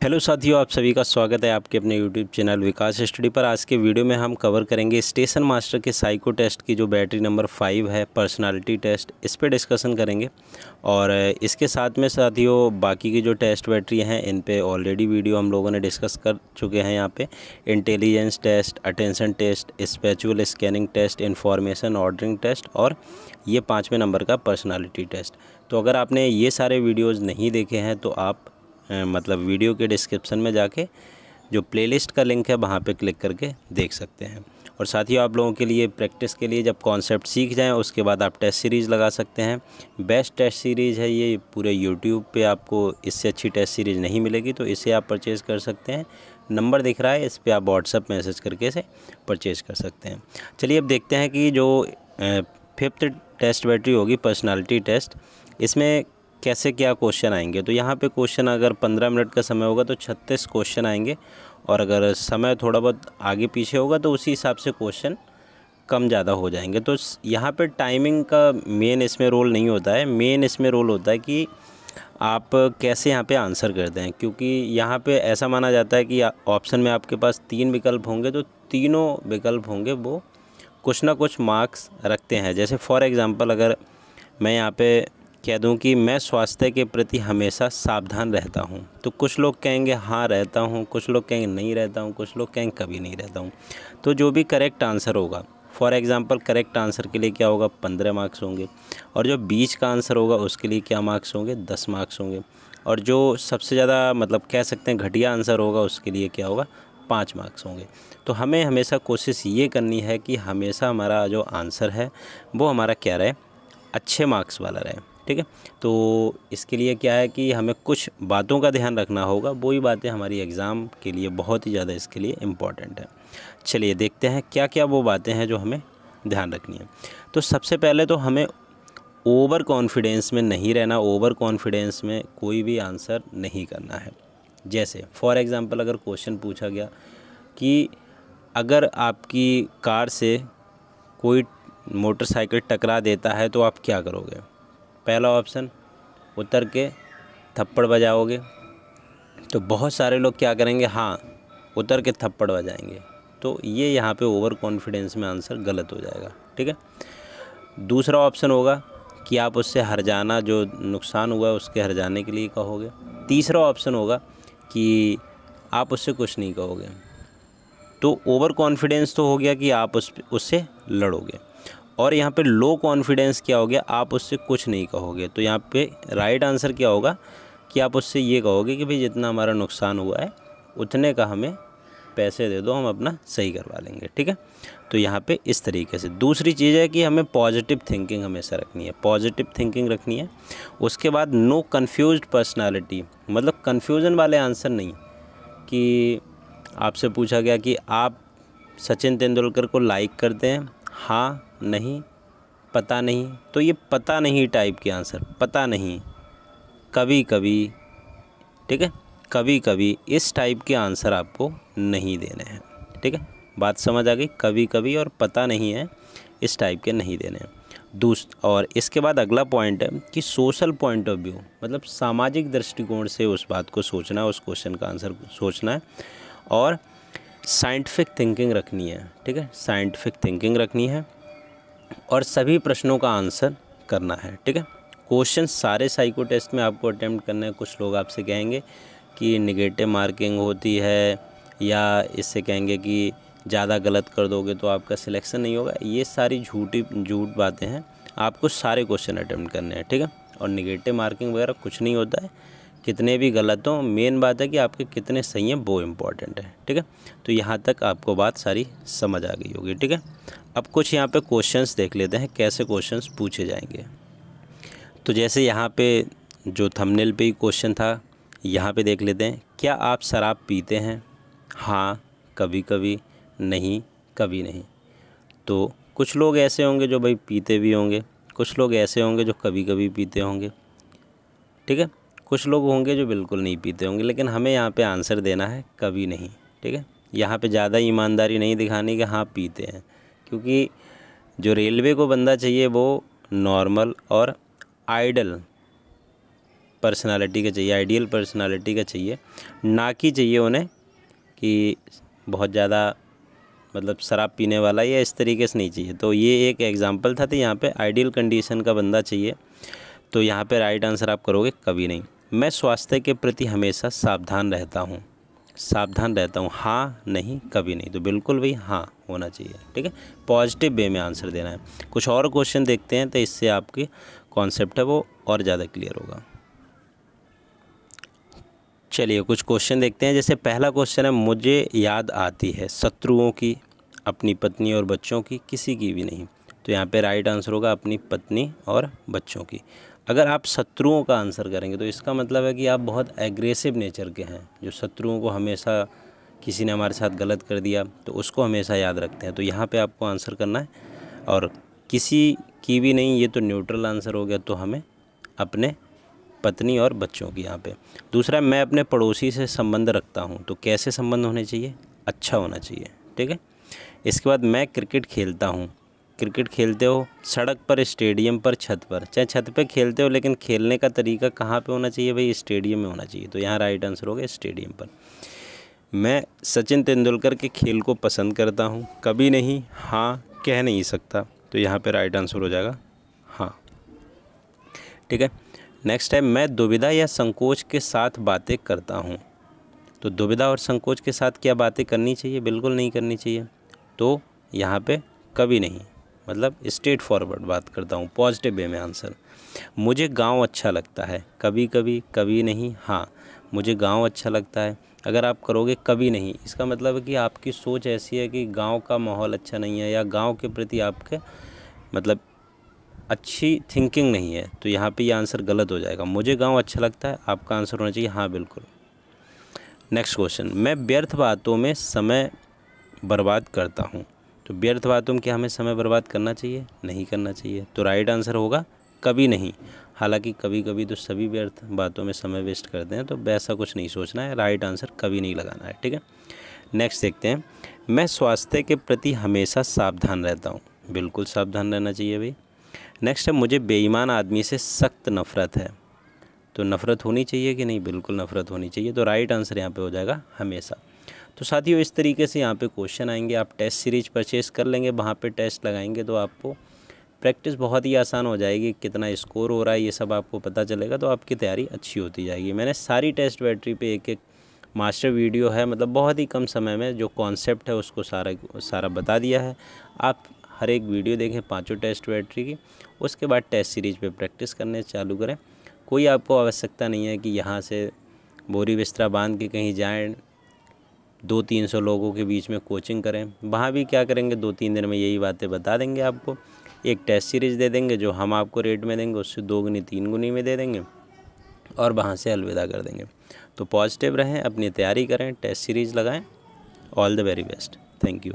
Hello साथियों, आप सभी का स्वागत है आपके अपने यूट्यूब चैनल विकास स्टडी पर। आज के वीडियो में हम कवर करेंगे स्टेशन मास्टर के साइको टेस्ट की जो बैटरी नंबर 5 है, पर्सनालिटी टेस्ट, इस पे डिस्कशन करेंगे। और इसके साथ में साथियों बाकी की जो टेस्ट बैटरी हैं इन पे ऑलरेडी वीडियो हम लोगों ने डिस्कस कर चुके हैं। यहाँ पे intelligence test, attention test, spiritual scanning test, information ordering test और ये 5वें नंबर का पर्सनालिटी टेस्ट। तो अगर आपने ये सारे वीडियोज़ नहीं देखे हैं तो आप मतलब वीडियो के डिस्क्रिप्शन में जाके जो प्लेलिस्ट का लिंक है वहाँ पे क्लिक करके देख सकते हैं। और साथ ही आप लोगों के लिए प्रैक्टिस के लिए जब कॉन्सेप्ट सीख जाएं उसके बाद आप टेस्ट सीरीज़ लगा सकते हैं। बेस्ट टेस्ट सीरीज़ है ये, पूरे यूट्यूब पे आपको इससे अच्छी टेस्ट सीरीज़ नहीं मिलेगी, तो इसे आप परचेज़ कर सकते हैं। नंबर दिख रहा है, इस पर आप व्हाट्सअप मैसेज करके इसे परचेज़ कर सकते हैं। चलिए अब देखते हैं कि जो 5th टेस्ट बैटरी होगी पर्सनालिटी टेस्ट, इसमें कैसे क्या क्वेश्चन आएंगे। तो यहाँ पे क्वेश्चन अगर 15 मिनट का समय होगा तो 36 क्वेश्चन आएंगे, और अगर समय थोड़ा बहुत आगे पीछे होगा तो उसी हिसाब से क्वेश्चन कम ज़्यादा हो जाएंगे। तो यहाँ पे टाइमिंग का मेन इसमें रोल नहीं होता है, मेन इसमें रोल होता है कि आप कैसे यहाँ पे आंसर करते हैं। क्योंकि यहाँ पे ऐसा माना जाता है कि ऑप्शन में आपके पास 3 विकल्प होंगे तो तीनों विकल्प होंगे वो कुछ ना कुछ मार्क्स रखते हैं। जैसे फॉर एग्ज़ाम्पल अगर मैं यहाँ पे कह दूं कि मैं स्वास्थ्य के प्रति हमेशा सावधान रहता हूं, तो कुछ लोग कहेंगे हाँ रहता हूं, कुछ लोग कहेंगे नहीं रहता हूं, कुछ लोग कहेंगे कभी नहीं रहता हूं। तो जो भी करेक्ट आंसर होगा, फॉर एग्ज़ाम्पल करेक्ट आंसर के लिए क्या होगा, 15 मार्क्स होंगे। और जो बीच का आंसर होगा उसके लिए क्या मार्क्स होंगे, 10 मार्क्स होंगे। और जो सबसे ज़्यादा मतलब कह सकते हैं घटिया आंसर होगा उसके लिए क्या होगा, 5 मार्क्स होंगे। तो हमें हमेशा कोशिश ये करनी है कि हमेशा हमारा जो आंसर है वो हमारा क्या रहे, अच्छे मार्क्स वाला रहे। ठीक है, तो इसके लिए क्या है कि हमें कुछ बातों का ध्यान रखना होगा, वही बातें हमारी एग्ज़ाम के लिए बहुत ही ज़्यादा इसके लिए इम्पॉर्टेंट है। चलिए देखते हैं क्या क्या वो बातें हैं जो हमें ध्यान रखनी है। तो सबसे पहले तो हमें ओवर कॉन्फिडेंस में नहीं रहना, ओवर कॉन्फिडेंस में कोई भी आंसर नहीं करना है। जैसे फॉर एग्ज़ाम्पल अगर क्वेश्चन पूछा गया कि अगर आपकी कार से कोई मोटरसाइकिल टकरा देता है तो आप क्या करोगे। पहला ऑप्शन, उतर के थप्पड़ बजाओगे। तो बहुत सारे लोग क्या करेंगे, हाँ उतर के थप्पड़ बजाएंगे। तो ये यहाँ पे ओवर कॉन्फिडेंस में आंसर गलत हो जाएगा। ठीक है, दूसरा ऑप्शन होगा कि आप उससे हर जाना, जो नुकसान हुआ है उसके हर जाने के लिए कहोगे। तीसरा ऑप्शन होगा कि आप उससे कुछ नहीं कहोगे। तो ओवर कॉन्फिडेंस तो हो गया कि आप उससे लड़ोगे, और यहाँ पे लो कॉन्फिडेंस क्या हो गया, आप उससे कुछ नहीं कहोगे। तो यहाँ पे राइट आंसर क्या होगा कि आप उससे ये कहोगे कि भाई जितना हमारा नुकसान हुआ है उतने का हमें पैसे दे दो, हम अपना सही करवा लेंगे। ठीक है, तो यहाँ पे इस तरीके से। दूसरी चीज़ है कि हमें पॉजिटिव थिंकिंग हमेशा रखनी है, पॉजिटिव थिंकिंग रखनी है। उसके बाद नो कन्फ्यूज्ड पर्सनालिटी, मतलब कन्फ्यूज़न वाले आंसर नहीं। कि आपसे पूछा गया कि आप सचिन तेंदुलकर को लाइक करते हैं, हाँ नहीं पता नहीं, तो ये पता नहीं टाइप के आंसर, पता नहीं, कभी कभी, ठीक है, कभी कभी, इस टाइप के आंसर आपको नहीं देने हैं। ठीक है, बात समझ आ गई, कभी कभी और पता नहीं है, इस टाइप के नहीं देने हैं। और इसके बाद अगला पॉइंट है कि सोशल पॉइंट ऑफ व्यू, मतलब सामाजिक दृष्टिकोण से उस बात को सोचना है, उस क्वेश्चन का आंसर सोचना है। और साइंटिफिक थिंकिंग रखनी है। ठीक है, साइंटिफिक थिंकिंग रखनी है और सभी प्रश्नों का आंसर करना है। ठीक है, क्वेश्चन सारे साइको टेस्ट में आपको अटेम्प्ट करना है। कुछ लोग आपसे कहेंगे कि नेगेटिव मार्किंग होती है, या इससे कहेंगे कि ज़्यादा गलत कर दोगे तो आपका सिलेक्शन नहीं होगा। ये सारी झूठ बातें हैं। आपको सारे क्वेश्चन अटेम्प्ट करने हैं। ठीक है, और नेगेटिव मार्किंग वगैरह कुछ नहीं होता है, कितने भी गलत हों, मेन बात है कि आपके कितने सही हैं वो इम्पॉर्टेंट है। ठीक है, तो यहाँ तक आपको बात सारी समझ आ गई होगी। ठीक है, अब कुछ यहाँ पे क्वेश्चंस देख लेते हैं कैसे क्वेश्चंस पूछे जाएंगे। तो जैसे यहाँ पे जो थंबनेल पे ही क्वेश्चन था, यहाँ पे देख लेते हैं, क्या आप शराब पीते हैं, हाँ कभी कभी, नहीं कभी नहीं। तो कुछ लोग ऐसे होंगे जो भाई पीते भी होंगे, कुछ लोग ऐसे होंगे जो कभी कभी पीते होंगे। ठीक है, कुछ लोग होंगे जो बिल्कुल नहीं पीते होंगे, लेकिन हमें यहाँ पे आंसर देना है कभी नहीं। ठीक है, यहाँ पे ज़्यादा ईमानदारी नहीं दिखानी कि हाँ पीते हैं, क्योंकि जो रेलवे को बंदा चाहिए वो नॉर्मल और आइडल पर्सनालिटी का चाहिए, आइडियल पर्सनालिटी का चाहिए, ना कि चाहिए उन्हें कि बहुत ज़्यादा मतलब शराब पीने वाला या इस तरीके से नहीं चाहिए। तो ये एक एग्जांपल था, तो यहाँ पे आइडियल कंडीशन का बंदा चाहिए। तो यहाँ पे राइट आंसर आप करोगे कभी नहीं। मैं स्वास्थ्य के प्रति हमेशा सावधान रहता हूँ, सावधान रहता हूँ, हाँ नहीं कभी नहीं। तो बिल्कुल भी हाँ होना चाहिए, ठीक है। पॉजिटिव वे में आंसर देना है। कुछ और क्वेश्चन देखते हैं, तो इससे आपकी कॉन्सेप्ट है वो और ज़्यादा क्लियर होगा। चलिए कुछ क्वेश्चन देखते हैं। जैसे पहला क्वेश्चन है, मुझे याद आती है शत्रुओं की, अपनी पत्नी और बच्चों की, किसी की भी नहीं। तो यहाँ पे राइट आंसर होगा अपनी पत्नी और बच्चों की। अगर आप शत्रुओं का आंसर करेंगे तो इसका मतलब है कि आप बहुत एग्रेसिव नेचर के हैं, जो शत्रुओं को हमेशा, किसी ने हमारे साथ गलत कर दिया तो उसको हमेशा याद रखते हैं। तो यहाँ पे आपको आंसर करना है। और किसी की भी नहीं, ये तो न्यूट्रल आंसर हो गया। तो हमें अपने पत्नी और बच्चों की यहाँ पे। दूसरा, मैं अपने पड़ोसी से संबंध रखता हूँ। तो कैसे संबंध होने चाहिए? अच्छा होना चाहिए, ठीक है। इसके बाद, मैं क्रिकेट खेलता हूँ। क्रिकेट खेलते हो सड़क पर, स्टेडियम पर, छत पर। चाहे छत पे खेलते हो, लेकिन खेलने का तरीका कहाँ पे होना चाहिए भाई? स्टेडियम में होना चाहिए। तो यहाँ राइट आंसर हो गया स्टेडियम पर। मैं सचिन तेंदुलकर के खेल को पसंद करता हूँ। कभी नहीं, हाँ कह नहीं सकता। तो यहाँ पे राइट आंसर हो जाएगा हाँ, ठीक है। नेक्स्ट है, मैं दुविधा या संकोच के साथ बातें करता हूँ। तो दुविधा और संकोच के साथ क्या बातें करनी चाहिए? बिल्कुल नहीं करनी चाहिए। तो यहाँ पे कभी नहीं, मतलब स्ट्रेट फॉरवर्ड बात करता हूँ, पॉजिटिव वे में आंसर। मुझे गांव अच्छा लगता है। कभी कभी, कभी नहीं, हाँ मुझे गांव अच्छा लगता है। अगर आप करोगे कभी नहीं, इसका मतलब है कि आपकी सोच ऐसी है कि गांव का माहौल अच्छा नहीं है, या गांव के प्रति आपके मतलब अच्छी थिंकिंग नहीं है। तो यहाँ पे ये आंसर गलत हो जाएगा। मुझे गांव अच्छा लगता है, आपका आंसर होना चाहिए हाँ बिल्कुल। नेक्स्ट क्वेश्चन, मैं व्यर्थ बातों में समय बर्बाद करता हूँ। तो व्यर्थ बातों में क्या हमें समय बर्बाद करना चाहिए? नहीं करना चाहिए। तो राइट आंसर होगा कभी नहीं। हालांकि कभी कभी तो सभी व्यर्थ बातों में समय वेस्ट करते हैं, तो वैसा कुछ नहीं सोचना है। राइट आंसर कभी नहीं लगाना है, ठीक है। नेक्स्ट देखते हैं, मैं स्वास्थ्य के प्रति हमेशा सावधान रहता हूँ। बिल्कुल सावधान रहना चाहिए भाई। नेक्स्ट है, मुझे बेईमान आदमी से सख्त नफ़रत है। तो नफ़रत होनी चाहिए कि नहीं? बिल्कुल नफ़रत होनी चाहिए। तो राइट आंसर यहाँ पे हो जाएगा हमेशा। तो साथियों, इस तरीके से यहाँ पे क्वेश्चन आएंगे। आप टेस्ट सीरीज परचेस कर लेंगे, वहाँ पे टेस्ट लगाएंगे तो आपको प्रैक्टिस बहुत ही आसान हो जाएगी। कितना स्कोर हो रहा है ये सब आपको पता चलेगा, तो आपकी तैयारी अच्छी होती जाएगी। मैंने सारी टेस्ट बैटरी पे एक मास्टर वीडियो है, मतलब बहुत ही कम समय में जो कॉन्सेप्ट है उसको सारा बता दिया है। आप हर एक वीडियो देखें 5 टेस्ट बैटरी की, उसके बाद टेस्ट सीरीज पे प्रैक्टिस करने चालू करें। कोई आपको आवश्यकता नहीं है कि यहाँ से बोरी बिस्तरा बांध के कहीं जाएं, 200-300 लोगों के बीच में कोचिंग करें। वहाँ भी क्या करेंगे, 2-3 दिन में यही बातें बता देंगे आपको। एक टेस्ट सीरीज़ दे देंगे जो हम आपको रेट में देंगे, उससे 2 गुनी 3 गुनी में दे देंगे, और वहाँ से अलविदा कर देंगे। तो पॉजिटिव रहें, अपनी तैयारी करें, टेस्ट सीरीज़ लगाएं। All the very best. Thank you.